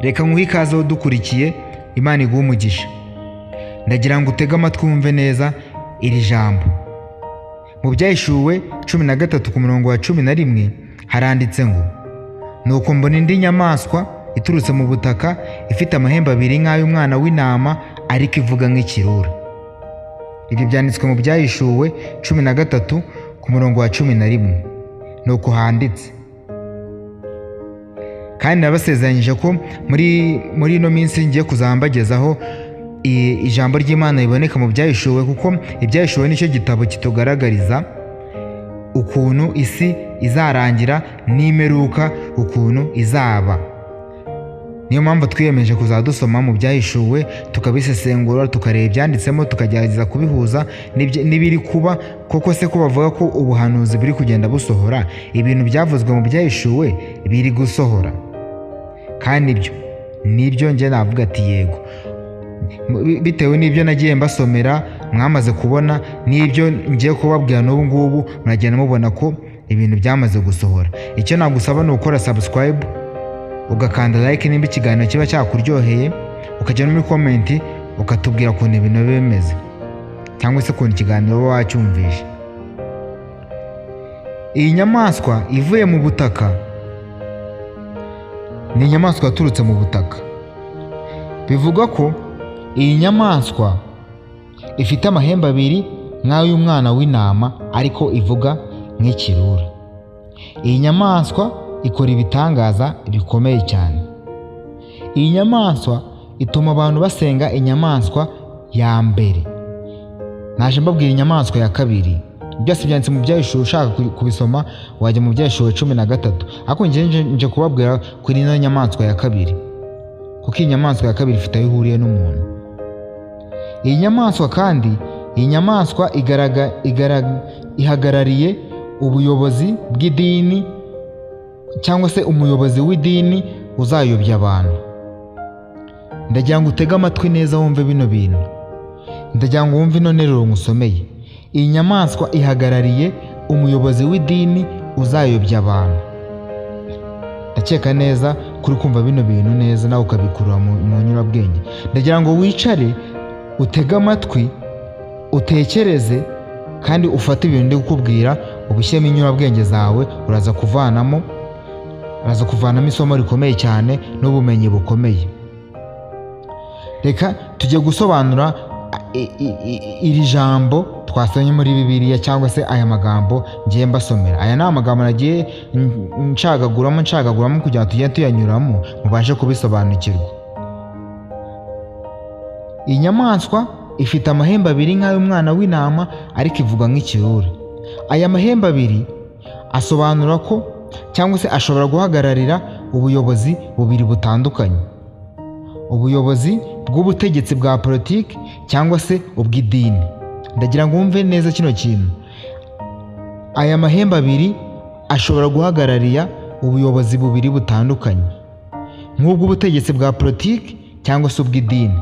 Reka nguhe ikaze udukurikiye, Imana iguhe umugisha. Ndagira ngo utege amatwi wumve neza iri jambo. Mu Byahishuwe 13 ku murongo wa 11 haranditse ngo, nuko mbona indi nyamaswa iturutse mu butaka ifite amahembe abiri nk'ay'umwana w'intama ariko ivuga nk'ikirura. Ibi byanditswe mu Byahishuwe 13 ku murongo wa 11. Nuko handitse. Kandi nabasezeranyije ko muri ino minsi ngiye kuzambagezaho ijambo ry'Imana riboneka mu Byahishuwe, kuko Ibyahishuwe nicyo gitabo kitugaragariza ukuntu isi izarangira n'imeruka ukuntu izaba. Niyo mpamvu twiyemeje kuzadusoma mu Byahishuwe tukabisesengura, tukareba ibyanditsemo, tukagerageza kubihuza n'ibiri kuba. Koko se ko bavuga ko ubuhanuzi buri kugenda busohora, ibintu byavuzwe mu Byahishuwe biri gusohora? Kandi nibyo njye navuga ati yego, bitewe n'ibyo nagiye mbasomera mwamaze kubona, n'ibyo ngiye kubabwira n'ubu ngubu muragenda mubona ko ibintu byamaze gusohora. Icyo nagusaba ni ukora subscribe, ugakanda like nimba ikiganiro kiba cyakuryoheye, ukajya no muri comment ukatubwira ukuntu ibintu biba bimeze, cyangwa se ukuntu ikiganiro uba wacyumvishe. Iyi nyamaswa ivuye mu butaka ni inyamaswa yaturutse mu butaka. Bivuga ko iyi nyamaswa ifite amahembe abiri nk'ay'umwana w'intama ariko ivuga nk'ikirura. Iyi nyamaswa ikora ibitangaza bikomeye cyane. Iyi nyamaswa ituma abantu basenga inyamaswa ya mbere. Naje mbabwira inyamaswa ya kabiri. Byose byanditse mu Byahishuwe, ushaka kubisoma wajya mu Byahishuwe 13. Ariko nje kubabwira kuri ino nyamaswa ya kabiri, kuko iyi nyamaswa ya kabiri ifite aho ihuriye n'umuntu. Iyi nyamaswa kandi, iyi nyamaswa ihagarariye ubuyobozi bw'idini, cyangwa se umuyobozi w'idini uzayobya abantu. Ndagira ngo utege amatwi neza wumve bino bintu. Ndagira ngo wumve ino nteruro ngusomeye. Iyi nyamaswa ihagarariye umuyobozi w'idini uzayobya abantu. Ndakeka neza kuri kumva bino bintu neza, nawe ukabikurura mu nyurabwenge. Ndagira ngo wicare utege amatwi, utekereze, kandi ufate ibintu ndi kukubwira ubishyemo inyurabwenge zawe. uraza kuvanamo isomo rikomeye cyane n'ubumenyi bukomeye. Reka tujye gusobanura iri jambo twasomye muri Bibiliya, cyangwa se aya magambo ngiye mbasomera. Aya ni amagambo nagiye ncagaguramo kugira ngo tujye tuyanyuramo mubashe kubisobanukirwa. Iyi nyamaswa ifite amahembe abiri nk'ay'umwana w'intama ariko ivuga nk'ikirura. Aya mahembe abiri asobanura ko, cyangwa se ashobora guhagararira ubuyobozi bubiri butandukanye: ubuyobozi bw'ubutegetsi bwa politiki cyangwa se ubw'idini. Ndagira ngo wumve neza kino kintu. Aya mahembe abiri ashobora guhagararira ubuyobozi bubiri butandukanye, nk'ubw'ubutegetsi bwa politiki cyangwa se ubw'idini.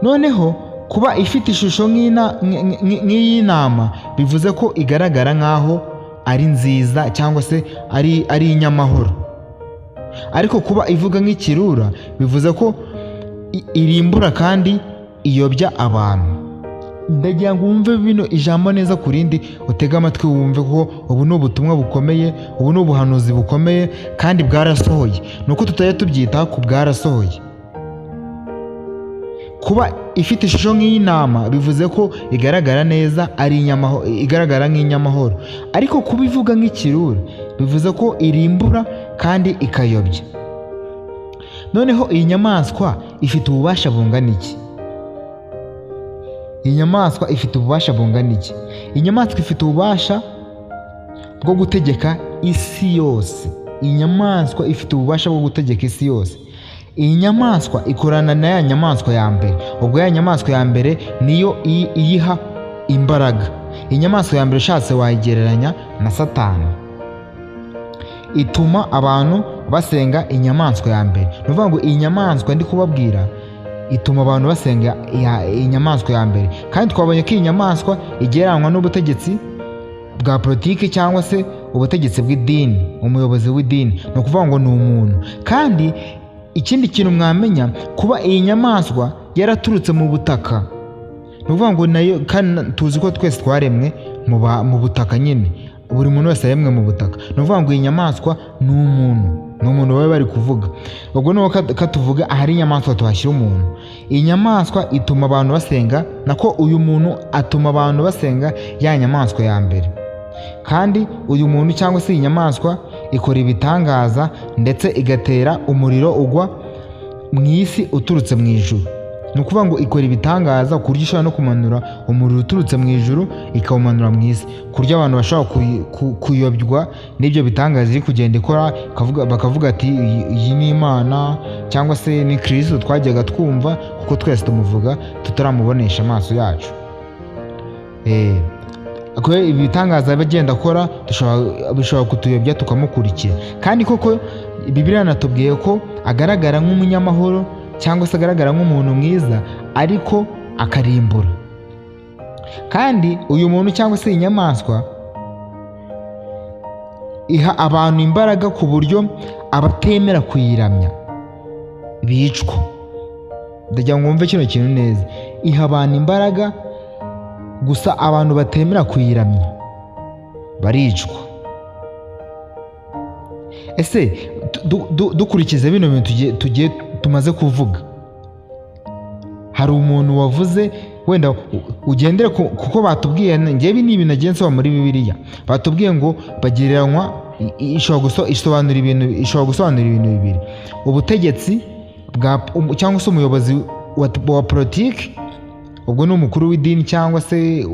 Noneho kuba ifite ishusho nk'iy'intama bivuze ko igaragara nk'aho ari nziza, cyangwa se ari inyamahoro. Ariko kuba ivuga nk'ikirura bivuze ko irimbura kandi iyobya abantu. Ndagira ngo wumve bino ijambo neza ku rindi, utege amatwi wumve ko ubu ni ubutumwa bukomeye, ubu ni ubuhanuzi bukomeye kandi bwarasohoye. Nuko tutajya tubyita ku bwarasohoye. Kuba ifite ishusho nk'iy'intama bivuze ko igaragara neza, igaragara nk'inyamahoro. Ariko kuba ivuga nk'ikirura bivuze ko irimbura kandi ikayobya. Noneho iyi nyamaswa ifite ububasha bungana iki? Iyi nyamaswa ifite ububasha bungana iki? Iyi nyamaswa ifite ububasha bwo gutegeka isi yose. Iyi nyamaswa ifite ububasha bwo gutegeka isi yose. Iyi nyamaswa ikorana na ya nyamaswa ya mbere. Ubwo ya nyamaswa ya mbere niyo iyiha imbaraga. Iyi nyamaswa ya mbere ushatse wayigereranya na Satani. Ituma abantu basenga inyamaswa ya mbere. Ni ukuvuga ngo iyi nyamaswa ndi kubabwira ituma abantu basenga inyamaswa ya mbere. Kandi twabonye ko iyi nyamaswa igereranywa n'ubutegetsi bwa politiki cyangwa se ubutegetsi bw'idini, umuyobozi w'idini, ni ukuvuga ngo ni umuntu. Kandi ikindi kintu mwamenya, kuba iyi nyamaswa yaraturutse mu butaka, ni ukuvuga ngo nayo, kandi tuzi ko twese twaremwe mu butaka nyine, buri muntu wese yaremwe mu butaka. Ni ukuvuga ngo iyi nyamaswa ni umuntu baba bari kuvuga. Ubwo nuko katuvuga ahari inyamaswa tuhashyira umuntu. Iyi nyamaswa ituma abantu basenga, nako uyu muntu atuma abantu basenga ya nyamaswa ya mbere. Kandi uyu muntu cyangwa se iyi nyamaswa ikora ibitangaza ndetse igatera umuriro ugwa mu isi uturutse mu ijuru. Ni ukuvuga ngo ikora ibitangaza ku buryo ishobora no kumanura umuriro uturutse mu ijuru ikawumanura mu isi, ku buryo abantu bashobora kuyobywa n'ibyo bitangaza iri kugenda ikora, bakavuga ati iyi ni Imana cyangwa se ni Kristo twajyaga twumva, kuko twese tumuvuga tutaramubonesha amaso yacu. Ibi bitangaza bagenda akora bishobora kutuyobya tukamukurikira. Kandi koko Bibiliya yanatubwiye ko agaragara nk'umunyamahoro cyangwa se agaragara nk'umuntu mwiza, ariko akarimbura. Kandi uyu muntu cyangwa se iyi nyamaswa iha abantu imbaraga ku buryo abatemera kuyiramya bicwa. Ndagira ngo mwumve kino kintu neza. Iha abantu imbaraga, gusa abantu batemera kuyiramya baricwa. Ese dukurikize bino bintu tumaze kuvuga, hari umuntu wavuze, wenda ugendere kuko batubwiye, ngewe ni ibintu nagiye nsoma muri Bibiliya, batubwiye ngo bagereranywa, ishobora gusobanura ibintu bibiri: ubutegetsi cyangwa se umuyobozi wa politiki, ubwo ni umukuru w'idini cyangwa se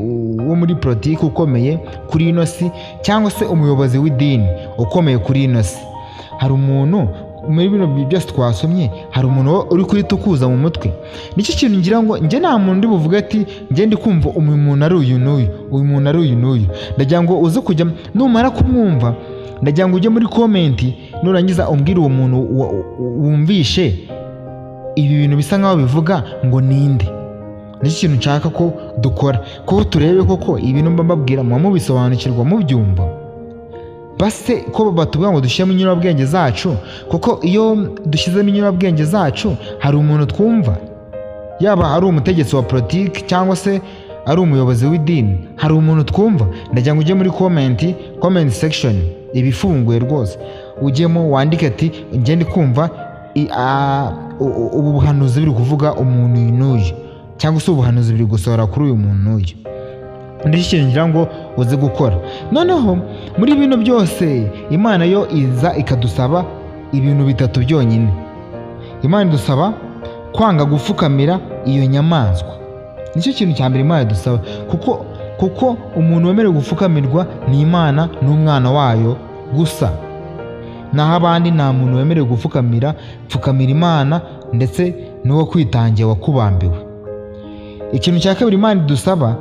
wo muri politiki ukomeye kuri ino si, cyangwa se umuyobozi w'idini ukomeye kuri ino si. Hari umuntu muri bino byose twasomye, hari umuntu uri kuritukuza mu mutwe. Nicyo kintu ngira ngo njye nta muntu ndi buvuga ati njye ndi kumva uyu muntu ari uyu n'uyu, uyu muntu ari uyu n'uyu. Ndagira ngo uze kujya, numara kumwumva, ndagira ngo ujye muri komenti, nurangiza umbwire uwo muntu wumvishe ibi bintu bisa nkaho bivuga ngo ninde. Nicyo kintu nshaka ko dukora, ko turebe koko ibintu mbabwira mubisobanukirwa mubyumva. Base ko batubwira ngo dushyiremo inyurabwenge zacu, kuko iyo dushyizemo inyurabwenge zacu hari umuntu twumva, yaba ari umutegetsi wa politiki cyangwa se ari umuyobozi w'idini, hari umuntu twumva. Ndagira ngo ujye muri comment section ibifunguye rwose, ujyemo wandike ati njye ndi kumva ubu buhanuzi biri kuvuga umuntu n'uyu, cyangwa se ubuhanuzi biri gusohora kuri uyu muntu n'uyu. Ndicyo kintu ngira ngo uze gukora. Noneho muri bino byose Imana yo iza ikadusaba ibintu bitatu byonyine. Imana idusaba kwanga gupfukamira iyo nyamaswa. Nicyo kintu cya mbere Imana idusaba, kuko umuntu wemerewe gupfukamirwa ni Imana n'umwana wayo gusa. Naho abandi nta muntu wemerewe gupfukamira Imana ndetse n'uwo kwitangiye wakubambiwe. Ikintu cya kabiri Imana idusaba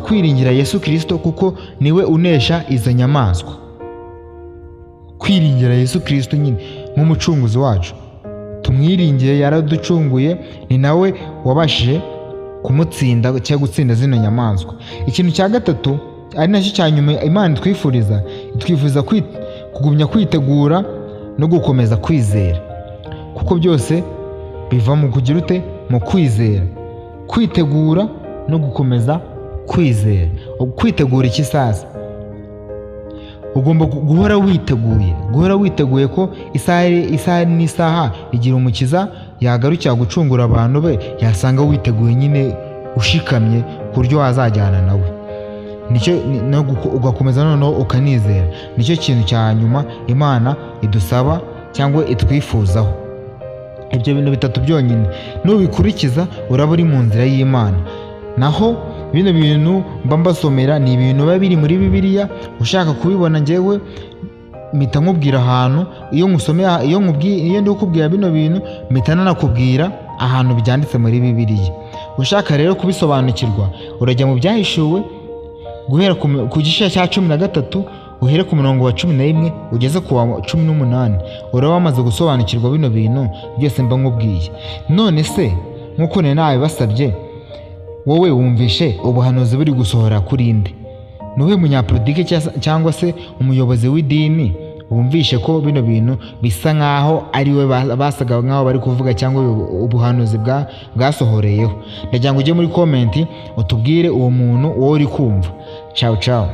kwiringira Yesu Kristo, kuko niwe unesha izo nyamaswa. Kwiringira Yesu Kristo nyine nk'umucunguzi wacu, tumwiringire, yaraducunguye, ni nawe wabashije kumutsinda cyangwa gutsinda zino nyamaswa. Ikintu cya gatatu ari nacyo cya nyuma Imana itwifuriza kugumya kwitegura no gukomeza kwizera, kuko byose biva mu kugira ute, mu kwizera. Kwitegura no gukomeza kwizera. Kwitegura iki sasa? Ugomba guhora witeguye ko isaha n'isaha igira umukiza yagarukira gucungura abantu be, yasanga witeguye nyine ushikamye ku buryo wazajyana nawe. Ugakomeza noneho ukanizera. Nicyo kintu cya nyuma Imana idusaba cyangwa itwifuzaho. Ibyo bintu bitatu byonyine nubikurikiza uraba uri mu nzira y'Imana. Naho bino bintu mba mbasomera ni ibintu biba biri muri Bibiliya. Ushaka kubibona njyewe mpita nkubwira ahantu, iyo ndi kukubwira bino bintu mpita nanakubwira ahantu byanditse muri Bibiliya. Ushaka rero kubisobanukirwa urajya mu Byahishuwe guhera ku gice cya 13 uhere ku murongo wa 11 ugeze ku wa 18, uraba wamaze gusobanukirwa bino bintu byose mba nkubwiye. None se nk'uko nawe basabye, wowe wumvishe ubuhanuzi buri gusohora kuri nde? nuwe munyapolitike cyangwa se umuyobozi w'idini wumvishe ko bino bintu bisa nkaho ari we basaga nkaho bari kuvuga cyangwa ubuhanuzi bwasohoreyeho? Ndagira ngo ujye muri comment utubwire uwo muntu wowe uri kumva. Ciao ciao.